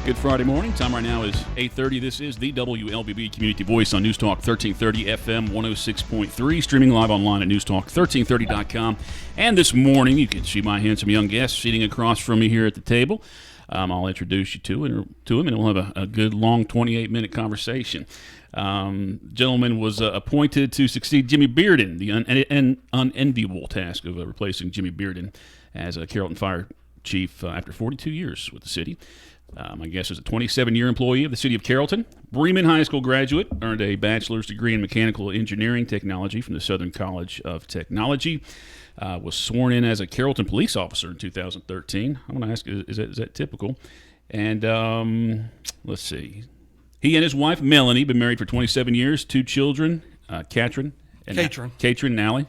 Good Friday morning. Time right now is 8:30. This is the WLBB Community Voice on News Talk 1330 FM 106.3, streaming live online at newstalk1330.com. And this morning, you can see my handsome young guest sitting across from me here at the table. I'll introduce you to him, and we'll have a good, long 28-minute conversation. Gentleman was appointed to succeed Jimmy Bearden, the unenviable task of replacing Jimmy Bearden as a Carrollton Fire Chief after 42 years with the city. My guest is a 27-year employee of the city of Carrollton, Bremen High School graduate, earned a bachelor's degree in mechanical engineering technology from the Southern College of Technology, was sworn in as a Carrollton police officer in 2013. I want to ask, is that typical? And let's see. He and his wife, Melanie, been married for 27 years, 2 children, Katrin and Allie,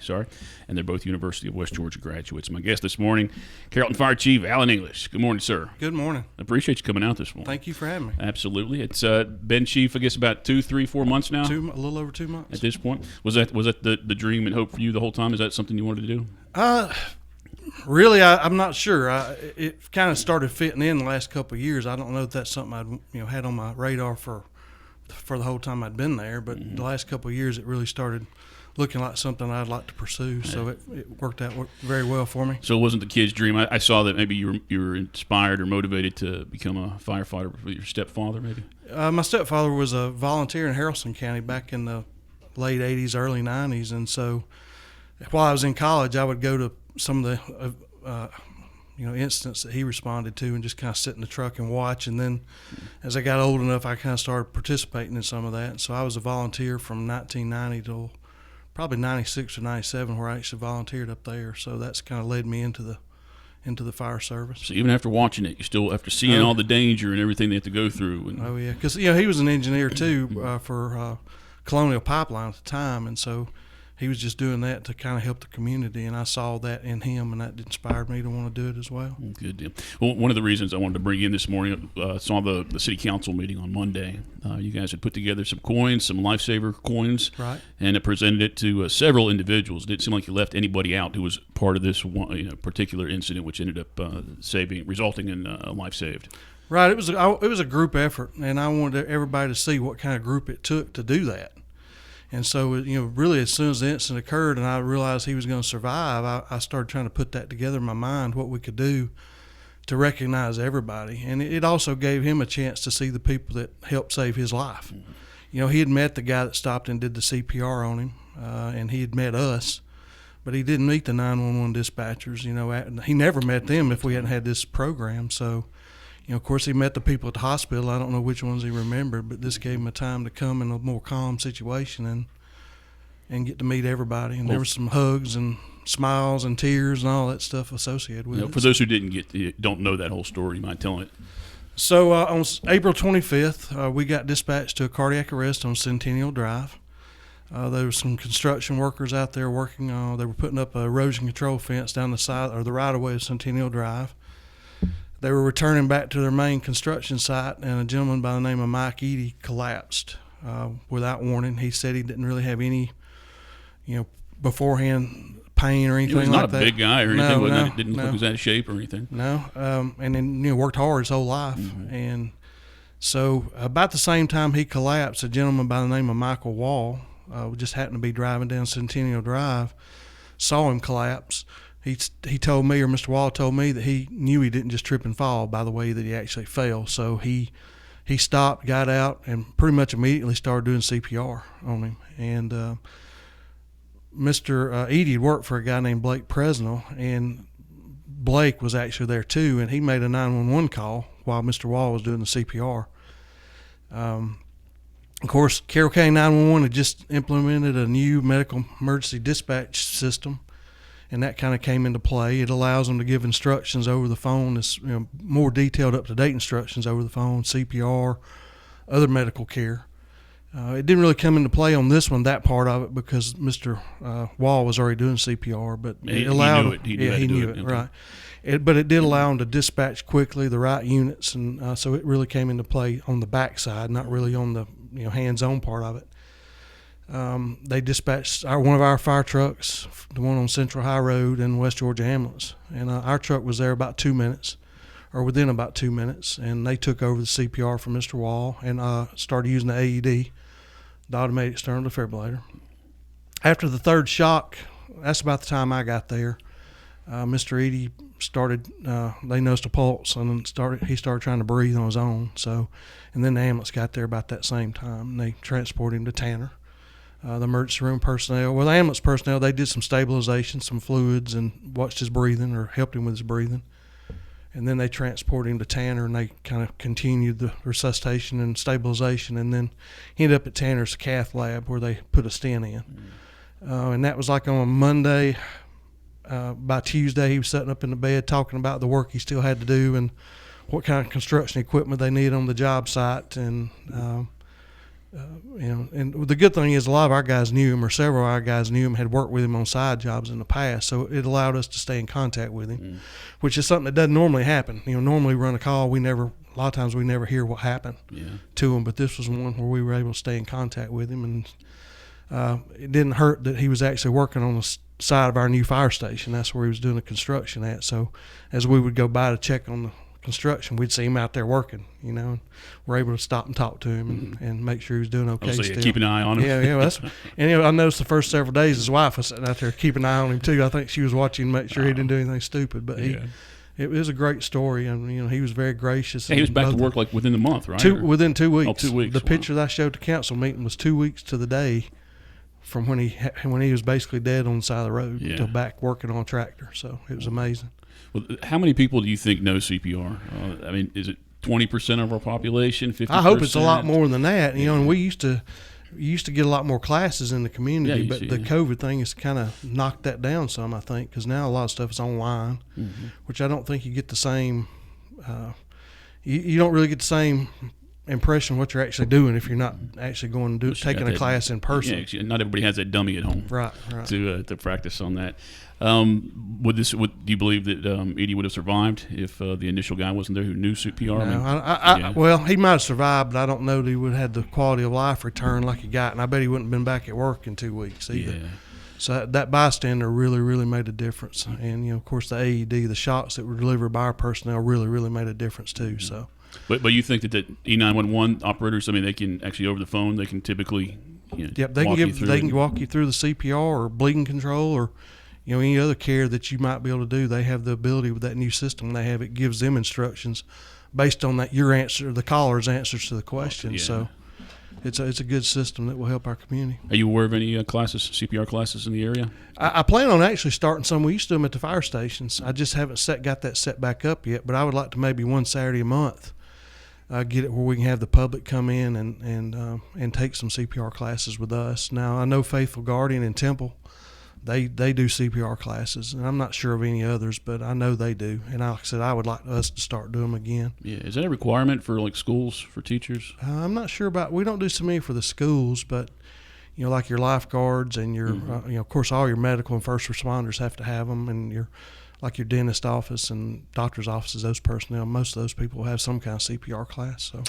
and they're both University of West Georgia graduates. My guest this morning, Carrollton Fire Chief Alan English. Good morning, sir. Good morning. I appreciate you coming out this morning. Thank you for having me. Absolutely. It's been chief, I guess, about 2, 3, 4 months now. A little over 2 months at this point. Was that the dream and hope for you the whole time? Is that something you wanted to do? Really, I'm not sure. It kind of started fitting in the last couple of years. I don't know if that's something I'd had on my radar for the whole time I'd been there, but the last couple of years it really started looking like something I'd like to pursue. So it worked out very well for me. So it wasn't the kid's dream. I saw that maybe you were inspired or motivated to become a firefighter with your stepfather, maybe. My stepfather was a volunteer in Carrollton County back in the late '80s, early '90s, and so while I was in college, I would go to some of the incidents that he responded to and just kind of sit in the truck and watch. And then as I got old enough, I kind of started participating in some of that. And so I was a volunteer from 1990 till probably 96 or 97, where I actually volunteered up there. So that's kind of led me into the fire service. So even after watching it, you still, after seeing all the danger and everything they have to go through. Oh yeah, because he was an engineer too for Colonial Pipeline at the time, and so he was just doing that to kind of help the community, and I saw that in him, and that inspired me to want to do it as well. Good deal. Well, one of the reasons I wanted to bring you in this morning, saw the city council meeting on Monday. You guys had put together some coins, some lifesaver coins, right? And it presented it to several individuals. It didn't seem like you left anybody out who was part of this one, particular incident, which ended up resulting in a life saved. Right. It was a group effort, and I wanted everybody to see what kind of group it took to do that. And so, really as soon as the incident occurred and I realized he was going to survive, I started trying to put that together in my mind, what we could do to recognize everybody. And it also gave him a chance to see the people that helped save his life. Mm-hmm. He had met the guy that stopped and did the CPR on him, and he had met us, but he didn't meet the 911 dispatchers. He never met them if we hadn't had this program. So, of course, he met the people at the hospital. I don't know which ones he remembered, but this gave him a time to come in a more calm situation and get to meet everybody. And there were some hugs and smiles and tears and all that stuff associated with it. For those who don't know that whole story, you mind telling it? So on April 25th, we got dispatched to a cardiac arrest on Centennial Drive. There were some construction workers out there working. They were putting up a erosion control fence down the side or the right-of-way of Centennial Drive. They were returning back to their main construction site, and a gentleman by the name of Mike Eady collapsed without warning. He said he didn't really have any, beforehand pain or anything like that. He was not a big guy or anything. No, didn't look like he was out of shape or anything. No, and then worked hard his whole life. Mm-hmm. And so about the same time he collapsed, a gentleman by the name of Michael Wall just happened to be driving down Centennial Drive, saw him collapse. He told me, or Mr. Wall told me, that he knew he didn't just trip and fall by the way that he actually fell. So he stopped, got out, and pretty much immediately started doing CPR on him. And Mr. Eady had worked for a guy named Blake Presnell, and Blake was actually there too, and he made a 911 call while Mr. Wall was doing the CPR. Of course, Carroll County 911 had just implemented a new medical emergency dispatch system, and that kind of came into play. It allows them to give instructions over the phone, more detailed, up-to-date instructions over the phone, CPR, other medical care. It didn't really come into play on this one, that part of it, because Mr. Wall was already doing CPR, but it allowed he knew it. Okay. Right. But it did allow them to dispatch quickly the right units, and so it really came into play on the backside, not really on the hands-on part of it. They dispatched one of our fire trucks, the one on Central High Road in West Georgia Ambulance, and our truck was there about 2 minutes, or within about 2 minutes, and they took over the CPR from Mr. Wall and started using the AED, the automated external defibrillator. After the third shock, that's about the time I got there. Mr. Edie started, they noticed a pulse, and he started trying to breathe on his own. So, and then the ambulance got there about that same time, and they transported him to Tanner. The emergency room personnel, the ambulance personnel, they did some stabilization, some fluids, and watched his breathing or helped him with his breathing. And then they transported him to Tanner, and they kind of continued the resuscitation and stabilization, and then he ended up at Tanner's cath lab where they put a stent in. And that was like on a Monday. By Tuesday, he was sitting up in the bed talking about the work he still had to do and what kind of construction equipment they need on the job site. And and the good thing is a lot of our guys knew him, or several of our guys knew him, had worked with him on side jobs in the past, so it allowed us to stay in contact with him, which is something that doesn't normally happen. Normally run a call, a lot of times we never hear what happened to him, but this was one where we were able to stay in contact with him, and it didn't hurt that he was actually working on the side of our new fire station. That's where he was doing the construction at. So as we would go by to check on the construction, we'd see him out there working, and we're able to stop and talk to him and make sure he was doing okay. So still. Keep an eye on him. And I noticed the first several days his wife was sitting out there keeping an eye on him too. I think she was watching to make sure he didn't do anything stupid. But it was a great story, and he was very gracious. He was back to work like within the month, right? Within 2 weeks. Oh, 2 weeks. The picture that I showed the council meeting was 2 weeks to the day from when he was basically dead on the side of the road to back working on a tractor. So it was amazing. Well, how many people do you think know CPR? Is it 20% of our population, 50%? I hope it's a lot more than that. And we used to get a lot more classes in the community, but the COVID thing has kind of knocked that down some, I think, because now a lot of stuff is online, which I don't think you get the same you don't really get the same impression of what you're actually doing if you're not actually going to taking a class in person. Yeah, not everybody has that dummy at home, right. To practice on that. Do you believe that Edie would have survived if the initial guy wasn't there who knew CPR? No, well, he might have survived, but I don't know that he would have had the quality of life return like he got, and I bet he wouldn't have been back at work in 2 weeks either. Yeah. So that bystander really, really made a difference, and of course the AED, the shots that were delivered by our personnel really, really made a difference too. So. But you think that E911 operators, they can actually over the phone, they can typically, they can walk you through the CPR or bleeding control or, any other care that you might be able to do. They have the ability with that new system they have. It gives them instructions based on that the caller's answers to the question. So it's a good system that will help our community. Are you aware of any CPR classes in the area? I plan on actually starting some. We used to do them at the fire stations. I just haven't got that set back up yet, but I would like to maybe one Saturday a month get it where we can have the public come in and take some CPR classes with us. Now, I know Faithful Guardian and Temple, they do CPR classes, and I'm not sure of any others, but I know they do. And like I said, I would like us to start doing them again. Yeah, is that a requirement for schools for teachers? I'm not sure we don't do so many for the schools, but like your lifeguards and your of course all your medical and first responders have to have them, and your dentist office and doctor's offices, those personnel, most of those people have some kind of CPR class. So,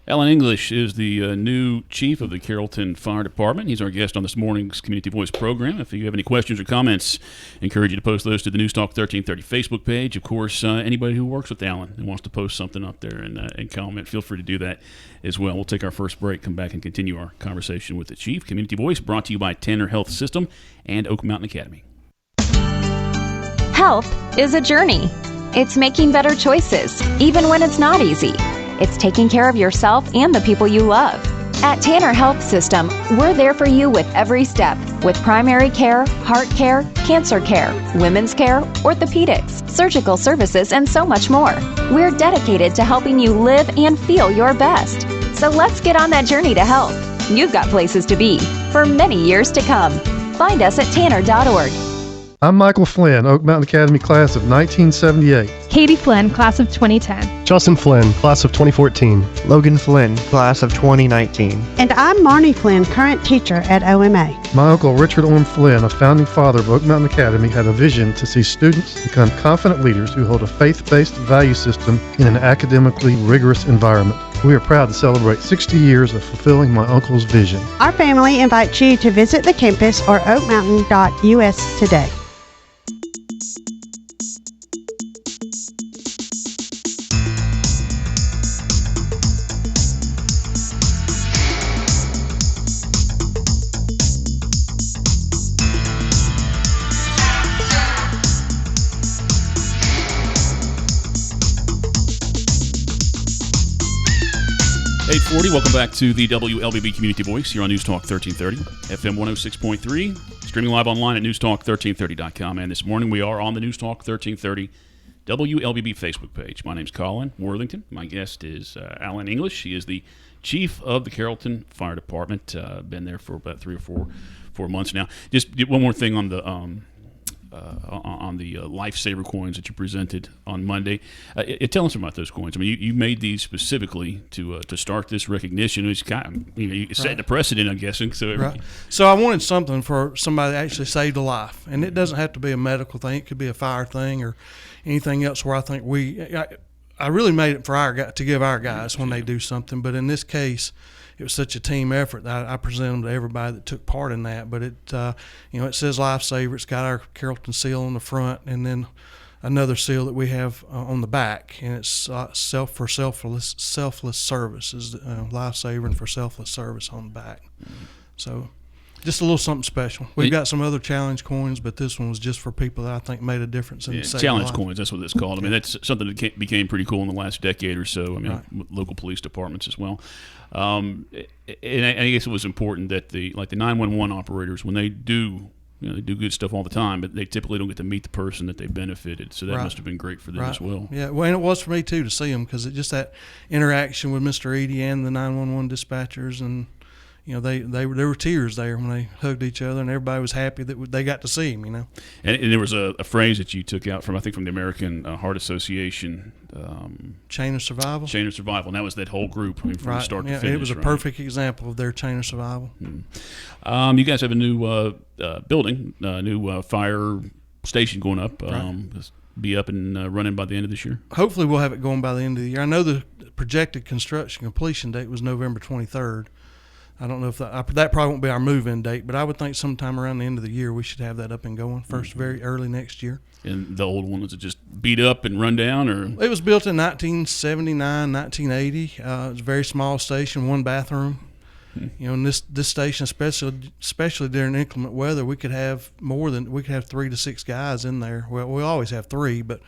Alan English is the new chief of the Carrollton Fire Department. He's our guest on this morning's Community Voice program. If you have any questions or comments, I encourage you to post those to the News Talk 1330 Facebook page. Of course, anybody who works with Alan and wants to post something up there and comment, feel free to do that as well. We'll take our first break, come back and continue our conversation with the chief. Community Voice brought to you by Tanner Health System and Oak Mountain Academy. Health is a journey. It's making better choices, even when it's not easy. It's taking care of yourself and the people you love. At Tanner Health System, we're there for you with every step, with primary care, heart care, cancer care, women's care, orthopedics, surgical services, and so much more. We're dedicated to helping you live and feel your best. So let's get on that journey to health. You've got places to be for many years to come. Find us at tanner.org. I'm Michael Flynn, Oak Mountain Academy class of 1978. Katie Flynn, class of 2010. Justin Flynn, class of 2014. Logan Flynn, class of 2019. And I'm Marnie Flynn, current teacher at OMA. My uncle Richard Orm Flynn, a founding father of Oak Mountain Academy, had a vision to see students become confident leaders who hold a faith-based value system in an academically rigorous environment. We are proud to celebrate 60 years of fulfilling my uncle's vision. Our family invites you to visit the campus or oakmountain.us today. 8:40. Welcome back to the WLBB Community Voice here on News Talk 1330, FM 106.3, streaming live online at newstalk1330.com. And this morning we are on the News Talk 1330 WLBB Facebook page. My name's Colin Worthington. My guest is Alan English. He is the chief of the Carrollton Fire Department. Been there for about 3 or 4 months now. Just one more thing on the lifesaver coins that you presented on Monday. Tell us about those coins. I mean, you made these specifically to start this recognition. It's kind of, you set the precedent, I'm guessing. Right. So I wanted something for somebody that actually saved a life, and it doesn't have to be a medical thing. It could be a fire thing or anything else. Where I think I really made it for to give our guys when they do something. But in this case, it was such a team effort that I present them to everybody that took part in that. But it says Lifesaver. It's got our Carrollton seal on the front, and then another seal that we have on the back, and it's selfless service is Lifesaver, and for selfless service on the back. So just a little something special. We've got some other challenge coins, but this one was just for people that I think made a difference in the challenge life. Coins. That's what it's called. I mean, that's something that became pretty cool in the last decade or so. I mean, with local police departments as well. And I guess it was important that the 911 operators, when they do, they do good stuff all the time, but they typically don't get to meet the person that they benefited. So that must have been great for them as well. Yeah, well, and it was for me too to see them, because just that interaction with Mr. Edie and the 911 dispatchers, and there were tears there when they hugged each other, and everybody was happy that they got to see him. And there was a phrase that you took out from the American Heart Association. Chain of survival. Chain of survival, and that was that whole group from start to finish. It was a perfect example of their chain of survival. You guys have a new building, a new fire station going up. Be up and running by the end of this year. Hopefully, we'll have it going by the end of the year. I know the projected construction completion date was November 23rd. I don't know if that probably won't be our move-in date, but I would think sometime around the end of the year we should have that up and going. Very early next year. And the old one, was it just beat up and run down, or? It was built in 1979, 1980. It was a very small station, one bathroom. And this station, especially during inclement weather, we could have 3 to 6 guys in there. Well, we always have 3, but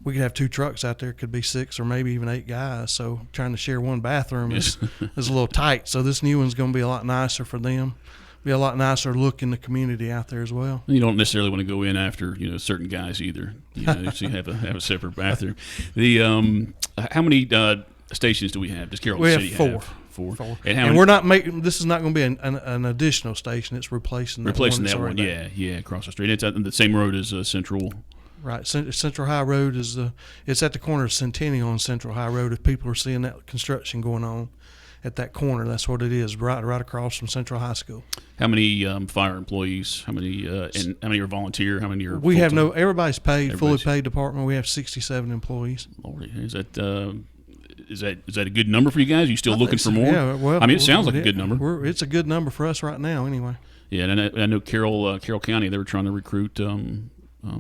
we could have 2 trucks out there. It could be 6 or maybe even 8 guys. So trying to share one bathroom is a little tight. So this new one's going to be a lot nicer for them. Be a lot nicer look in the community out there as well. You don't necessarily want to go in after certain guys either. So you have a separate bathroom. The how many stations do we have? Does Carrollton City have 4? 4. And we're not making. This is not going to be an additional station. It's replacing that one. Yeah, across the street. It's at the same road as Central. Right, Central High Road it's at the corner of Centennial and Central High Road. If people are seeing that construction going on at that corner, that's what it is, right across from Central High School. How many fire employees? How many and how many are volunteer? How many are? We have everybody's paid, fully paid department. We have 67 employees. Lordy, is that a good number for you guys? Are you still looking for more? Yeah, well, I mean, it sounds like a good number. It's a good number for us right now, anyway. Yeah, and I know Carroll County, they were trying to recruit.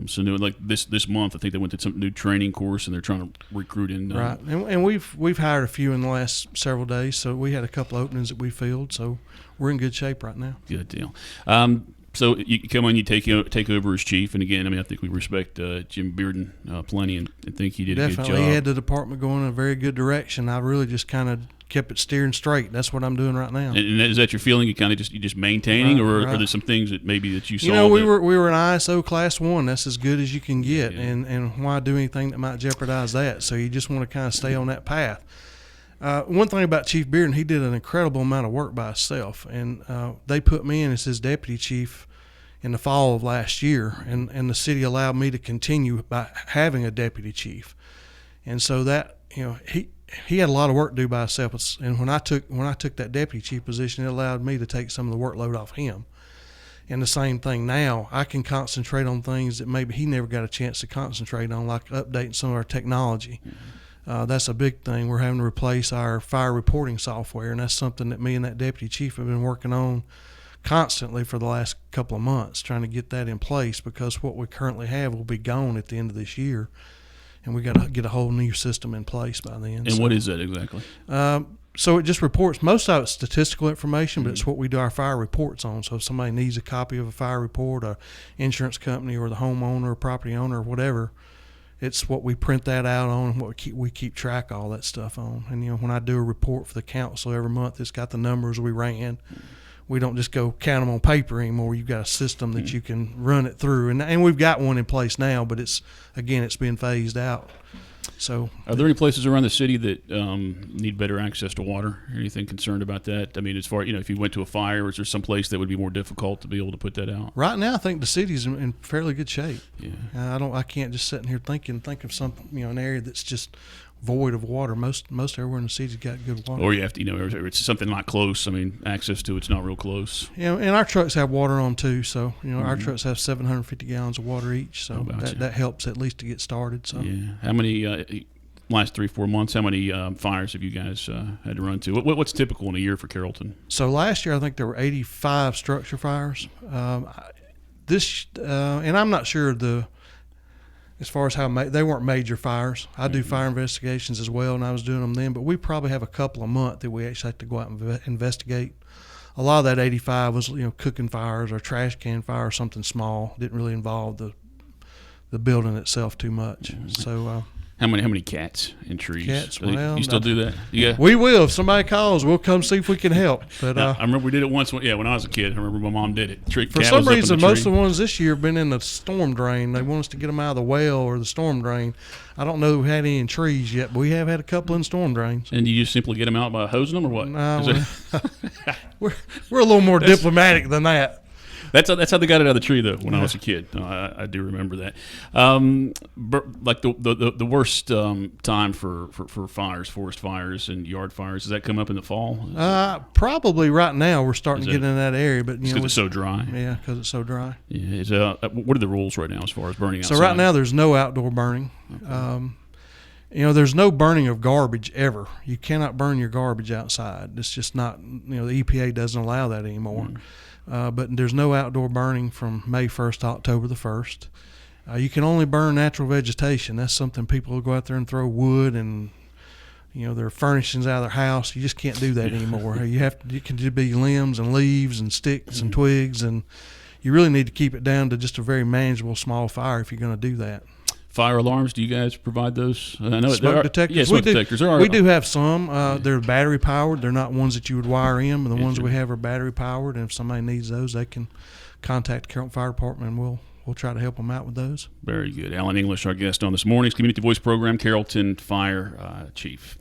So like this month, I think they went to some new training course, and they're trying to recruit in. Right, and we've hired a few in the last several days. So we had a couple openings that we filled. So we're in good shape right now. Good deal. So you come on, you take over as chief, and again, I mean, I think we respect Jim Bearden plenty, and think he did a good job. Definitely, he had the department going in a very good direction. I really just kind of kept it steering straight. That's what I'm doing right now. And is that your feeling? You kind of just maintaining, or are there some things that maybe that you saw? We were an ISO Class 1. That's as good as you can get, and why do anything that might jeopardize that? So you just want to kind of stay on that path. One thing about Chief Bearden, he did an incredible amount of work by himself, and they put me in as his deputy chief in the fall of last year, and the city allowed me to continue by having a deputy chief, and so that he had a lot of work to do by himself, and when I took that deputy chief position, it allowed me to take some of the workload off him. And the same thing now, I can concentrate on things that maybe he never got a chance to concentrate on, like updating some of our technology. That's a big thing. We're having to replace our fire reporting software, and that's something that me and that deputy chief have been working on constantly for the last couple of months, trying to get that in place, because what we currently have will be gone at the end of this year, and we got to get a whole new system in place by then. And what is that exactly? So it just reports, most of it's statistical information, but it's what we do our fire reports on. So if somebody needs a copy of a fire report, a insurance company or the homeowner or property owner or whatever, it's what we print that out on, and what we keep track of all that stuff on. And, you know, when I do a report for the council every month, it's got the numbers we ran. We don't just go count them on paper anymore. You've got a system that you can run it through. And we've got one in place now, but it's being phased out. So, are there any places around the city that need better access to water? Anything concerned about that? I mean, as far, you know, if you went to a fire, is there some place that would be more difficult to be able to put that out? Right now, I think the city's in fairly good shape. Yeah. I can't just sit in here think of some, you know, an area that's just void of water. Most everywhere in the city's got good water. Or you have to, you know, it's something not close. I mean, access to it's not real close. Yeah, and our trucks have water on too. So, you know, our trucks have 750 gallons of water each. So that helps at least to get started. So yeah, how many last 3-4 months? How many fires have you guys had to run to? What's typical in a year for Carrollton? So last year I think there were 85 structure fires. And I'm not sure as far as how they weren't major fires. I do fire investigations as well, and I was doing them then. But we probably have a couple a month that we actually have to go out and investigate. A lot of that 85 was, you know, cooking fires or trash can fire or something small. Didn't really involve the building itself too much. So. How many cats in trees? Cats, well, you still do that? Yeah, we will. If somebody calls, we'll come see if we can help. But I remember we did it once. When I was a kid, I remember my mom did it. For some reason, most of the ones this year have been in the storm drain. They want us to get them out of the well or the storm drain. I don't know if we had any in trees yet, but we have had a couple in storm drains. And you just simply get them out by hosing them, or what? No, we're a little more diplomatic than that. That's how they got it out of the tree, though. When I was a kid, I do remember that. Like the worst time for fires, forest fires, and yard fires, does that come up in the fall? Probably right now we're starting to get in that area, but because it's so dry. Yeah, because it's so dry. Yeah. What are the rules right now as far as burning outside? So right now there's no outdoor burning. Okay. You know, there's no burning of garbage ever. You cannot burn your garbage outside. It's just not. You know, the EPA doesn't allow that anymore. But there's no outdoor burning from May 1st to October the 1st. You can only burn natural vegetation. That's something people will go out there and throw wood and, you know, their furnishings out of their house. You just can't do that anymore. It can just be limbs and leaves and sticks and twigs, and you really need to keep it down to just a very manageable small fire if you're going to do that. Fire alarms, do you guys provide those? I know smoke detectors. Yeah, smoke detectors. We do have some. They're battery powered. They're not ones that you would wire in, but the ones we have are battery powered. And if somebody needs those, they can contact the Carrollton Fire Department, and we'll try to help them out with those. Very good. Alan English, our guest on this morning's Community Voice program, Carrollton Fire Chief.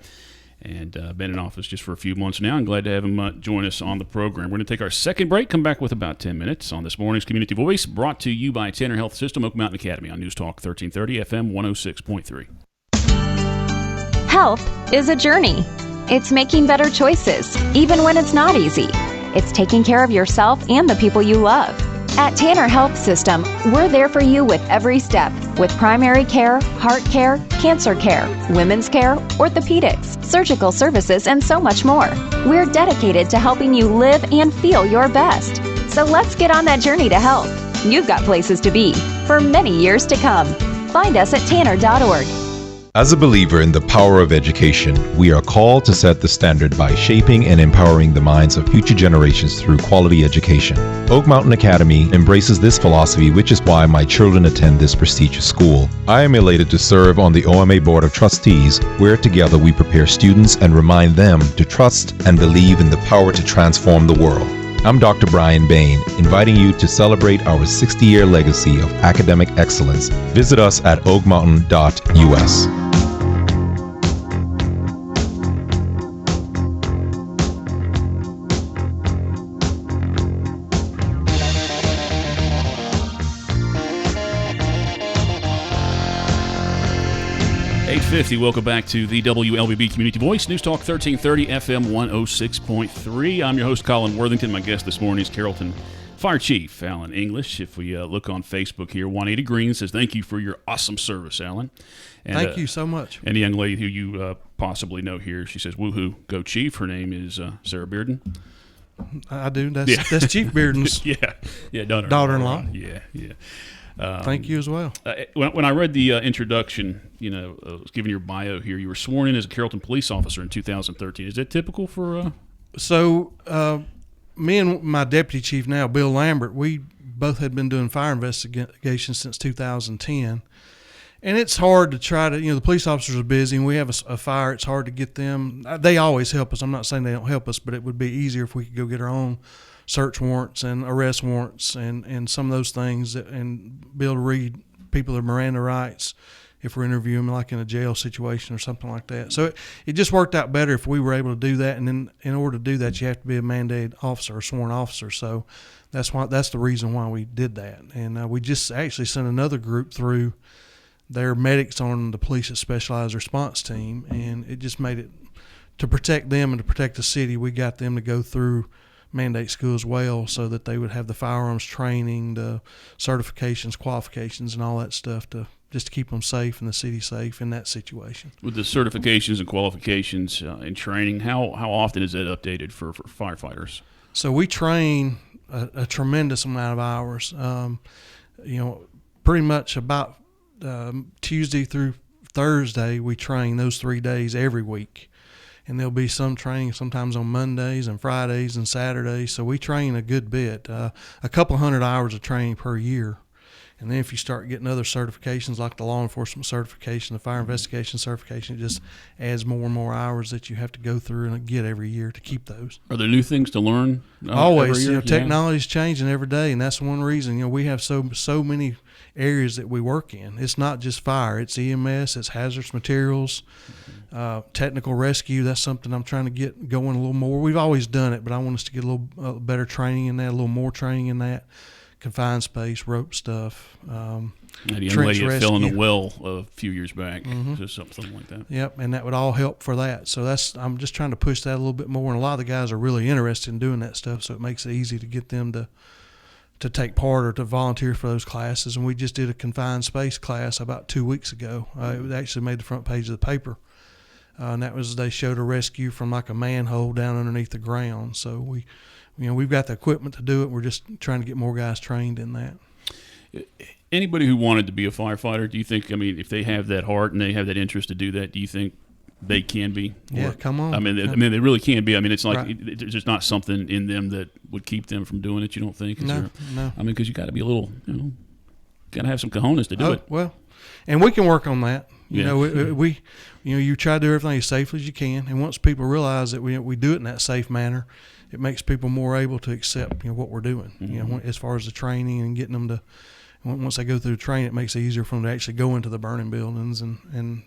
And been in office just for a few months now. I'm glad to have him join us on the program. We're going to take our second break, come back with about 10 minutes on this morning's Community Voice, brought to you by Tanner Health System, Oak Mountain Academy on News Talk 1330 FM 106.3. Health is a journey. It's making better choices, even when it's not easy. It's taking care of yourself and the people you love. At Tanner Health System, we're there for you with every step, with primary care, heart care, cancer care, women's care, orthopedics, surgical services, and so much more. We're dedicated to helping you live and feel your best. So let's get on that journey to health. You've got places to be for many years to come. Find us at tanner.org. As a believer in the power of education, we are called to set the standard by shaping and empowering the minds of future generations through quality education. Oak Mountain Academy embraces this philosophy, which is why my children attend this prestigious school. I am elated to serve on the OMA Board of Trustees, where together we prepare students and remind them to trust and believe in the power to transform the world. I'm Dr. Brian Bain, inviting you to celebrate our 60-year legacy of academic excellence. Visit us at oakmountain.us. 8:50. Welcome back to the WLBB Community Voice, News Talk 1330 FM 106.3. I'm your host, Colin Worthington. My guest this morning is Carrollton Fire Chief Alan English. If we look on Facebook here, Juanita Green says, thank you for your awesome service, Alan. And, thank you so much. And a young lady who you possibly know here, she says, woohoo, go Chief. Her name is Sarah Bearden. I do. That's Chief Bearden's daughter-in-law. Yeah. Thank you as well. When I read the introduction, I was giving your bio here. You were sworn in as a Carrollton police officer in 2013. Is that typical for? So, me and my deputy chief now, Bill Lambert, we both had been doing fire investigations since 2010, And it's hard to try to, the police officers are busy, and we have a fire. It's hard to get them. They always help us. I'm not saying they don't help us, but it would be easier if we could go get our own search warrants and arrest warrants and some of those things, and be able to read people their Miranda rights if we're interviewing them, like in a jail situation or something like that. So it just worked out better if we were able to do that. And then in order to do that, you have to be a mandated officer, a sworn officer. So that's the reason why we did that. And we just actually sent another group through. They're medics on the police's specialized response team, and it just made it, to protect them and to protect the city, we got them to go through mandate school as well, so that they would have the firearms training, the certifications, qualifications, and all that stuff to just keep them safe and the city safe in that situation. With the certifications and qualifications and training, how often is that updated for firefighters? So we train a tremendous amount of hours. Pretty much about Tuesday through Thursday, we train those 3 days every week. And there'll be some training sometimes on Mondays and Fridays and Saturdays. So we train a good bit, a couple hundred hours of training per year. And then if you start getting other certifications like the law enforcement certification, the fire investigation certification, it just adds more and more hours that you have to go through and get every year to keep those. Are there new things to learn? Always. Every year? Technology's changing every day, and that's one reason. We have so many areas that we work in. It's not just fire. It's EMS. It's hazardous materials, technical rescue. That's something I'm trying to get going a little more. We've always done it, but I want us to get a little better training in that, a little more training in that. Confined space, rope stuff. The young lady that fell in the well a few years back, just something like that. Yep, and that would all help for that. So I'm just trying to push that a little bit more, and a lot of the guys are really interested in doing that stuff, so it makes it easy to get them to take part or to volunteer for those classes. And we just did a confined space class about 2 weeks ago. It actually made the front page of the paper, and that was, they showed a rescue from like a manhole down underneath the ground. So we've got the equipment to do it. We're just trying to get more guys trained in that. Anybody who wanted to be a firefighter, do you think, if they have that heart and they have that interest to do that, do you think they can be? Yeah, come on. They really can be. It's like Right. there's just not something in them that would keep them from doing it, you don't think? No. Because you got to be a little, got to have some cojones to do it. Well, and we can work on that. Yeah. You try to do everything as safely as you can, and once people realize that we do it in that safe manner, it makes people more able to accept what we're doing. Mm-hmm. As far as the training and getting them to, once they go through the training, it makes it easier for them to actually go into the burning buildings and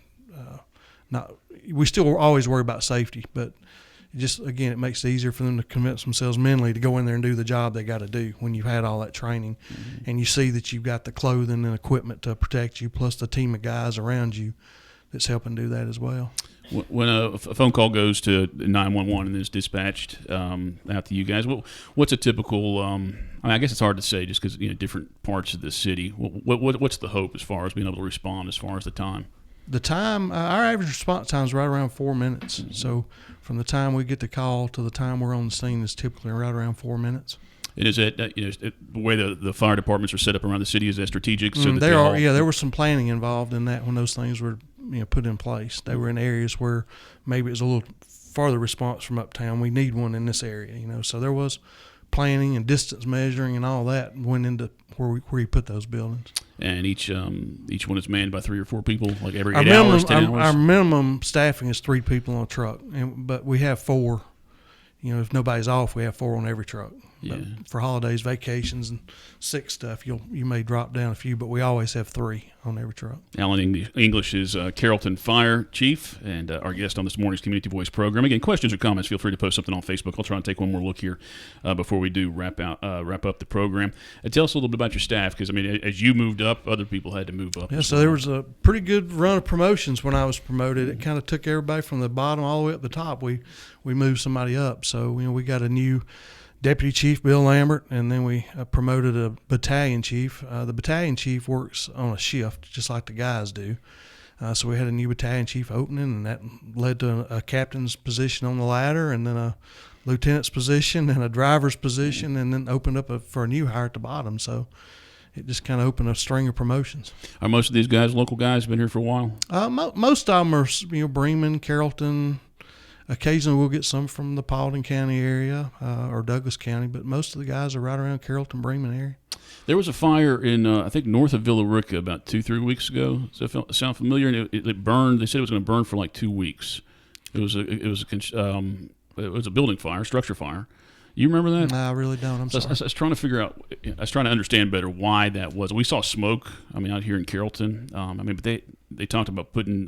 not. We still always worry about safety, but it makes it easier for them to convince themselves mentally to go in there and do the job they got to do when you've had all that training, and you see that you've got the clothing and equipment to protect you, plus the team of guys around you that's helping do that as well. When a phone call goes to 911 and is dispatched out to you guys, what's a typical? I guess it's hard to say just because different parts of the city. What's the hope as far as being able to respond as far as the time? The time, our average response time is right around 4 minutes. So from the time we get the call to the time we're on the scene is typically right around 4 minutes. And is it the way the fire departments are set up around the city, is that strategic? So that there was some planning involved in that when those things were put in place. They were in areas where maybe it was a little farther response from uptown. We need one in this area, so there was planning and distance measuring and all that went into where you put those buildings. And each one is manned by 3 or 4 people, like every 8 hours, 10 hours? Our minimum staffing is 3 people on a truck, but we have 4. If nobody's off, we have 4 on every truck. Yeah. But for holidays, vacations, and sick stuff, you may drop down a few, but we always have 3 on every truck. Alan English is Carrollton Fire Chief and our guest on this morning's Community Voice program. Again, questions or comments, feel free to post something on Facebook. I'll try and take one more look here before we do wrap up the program. Tell us a little bit about your staff, because as you moved up, other people had to move up. Yeah, so there was a pretty good run of promotions when I was promoted. It kind of took everybody from the bottom all the way up the top. We moved somebody up, so we got a new Deputy Chief, Bill Lambert, and then we promoted a battalion chief. The battalion chief works on a shift, just like the guys do. So we had a new battalion chief opening, and that led to a captain's position on the ladder, and then a lieutenant's position, and a driver's position, and then opened up for a new hire at the bottom. So it just kind of opened a string of promotions. Are most of these guys local guys? Been here for a while? Most of them are, Bremen, Carrollton. occasionally we'll get some from the Paulding County area or Douglas County, but most of the guys are right around Carrollton, Bremen area. There was a fire in, I think, north of Villa Rica about 2-3 weeks ago. Does that sound familiar? And it burned. They said it was going to burn for like 2 weeks. It was a building fire, structure fire. You remember that? No, I really don't. I'm sorry. I was trying to figure out. I was trying to understand better why that was. We saw smoke. I mean, out here in Carrollton. But they talked about putting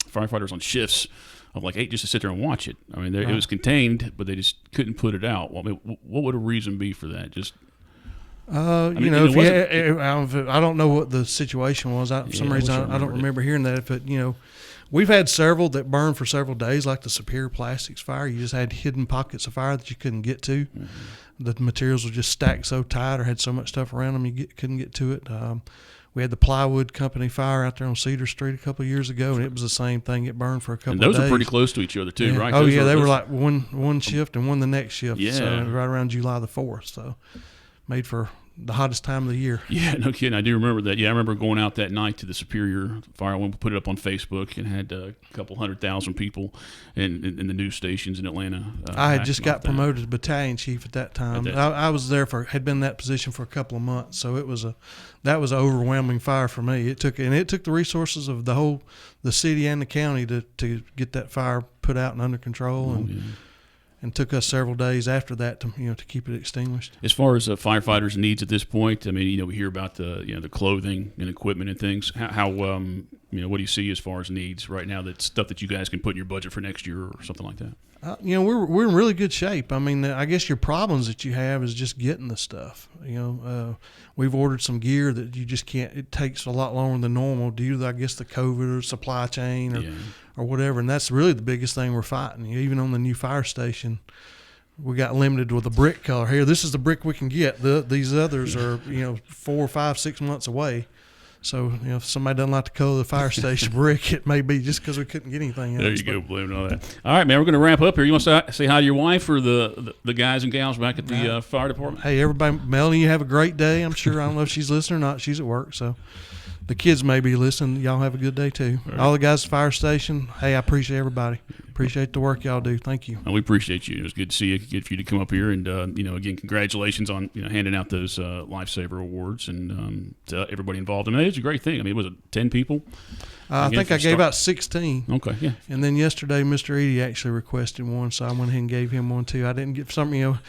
firefighters on shifts of like 8 just to sit there and watch it. I mean, it was contained, but they just couldn't put it out. Well, I mean, what would a reason be for that? Just I don't know what the situation was. For some reason, I don't remember hearing that. But we've had several that burned for several days, like the Superior Plastics fire. You just had hidden pockets of fire that you couldn't get to. Mm-hmm. The materials were just stacked so tight or had so much stuff around them couldn't get to it. We had the plywood company fire out there on Cedar Street a couple of years ago, and it was the same thing. It burned for a couple of days. And those are pretty close to each other too, right? Oh, they were like one shift and one the next shift. Yeah. So right around July the 4th. So made for the hottest time of the year. Yeah, no kidding. I do remember that. Yeah, I remember going out that night to the Superior fire. I went and put it up on Facebook and had a couple 100,000 people in the news stations in Atlanta. I had just got promoted to battalion chief at that time. I was there had been in that position for a couple of months, so that was an overwhelming fire for me. It took the resources of the city and the county to get that fire put out and under control, and took us several days after that to keep it extinguished. As far as firefighters' needs at this point, I mean, we hear about the clothing and equipment and things. How what do you see as far as needs right now? That stuff that you guys can put in your budget for next year or something like that. We're in really good shape. I mean, I guess your problems that you have is just getting the stuff. We've ordered some gear that you just can't. It takes a lot longer than normal due to, I guess, the COVID or supply chain or whatever. And that's really the biggest thing we're fighting. Even on the new fire station, we got limited with the brick color. Here, this is the brick we can get. These others are 4, 5, 6 months away. So, if somebody doesn't like the color of the fire station brick, it may be just because we couldn't get anything else. There you go, blame it on that. All right, man, we're going to wrap up here. You want to say hi to your wife or the guys and gals back at the fire department? Hey, everybody, Melanie, you have a great day. I'm sure, I don't know if she's listening or not. She's at work, so the kids may be listening. Y'all have a good day, too. All the guys at the fire station, hey, I appreciate everybody. Appreciate the work y'all do. Thank you. And we appreciate you. It was good to see you. Good for you to come up here. And, again, congratulations on handing out those Lifesaver Awards and to everybody involved. I mean, it's a great thing. I mean, was it 10 people? I think I gave out 16. Okay, yeah. And then yesterday, Mr. Edie actually requested one, so I went ahead and gave him one, too. I didn't get something,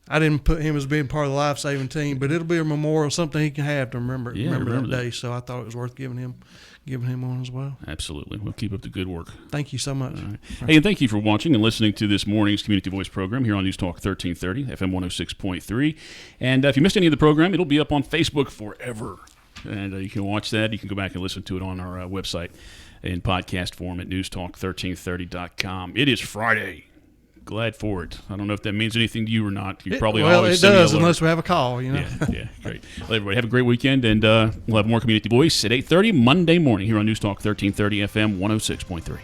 I didn't put him as being part of the life-saving team, but it'll be a memorial, something he can have to remember that day. So I thought it was worth giving him one as well. Absolutely. We'll keep up the good work. Thank you so much. All right. Hey, and thank you for watching and listening to this morning's Community Voice program here on News Talk 1330, FM 106.3. And if you missed any of the program, it'll be up on Facebook forever. And you can watch that. You can go back and listen to it on our website in podcast form at newstalk1330.com. It is Friday. Glad for it. I don't know if that means anything to you or not. You probably always it does unless we have a call. Yeah, great. Well, everybody have a great weekend, and we'll have more Community Voice at 8:30 Monday morning here on News Talk 1330 FM 106.3.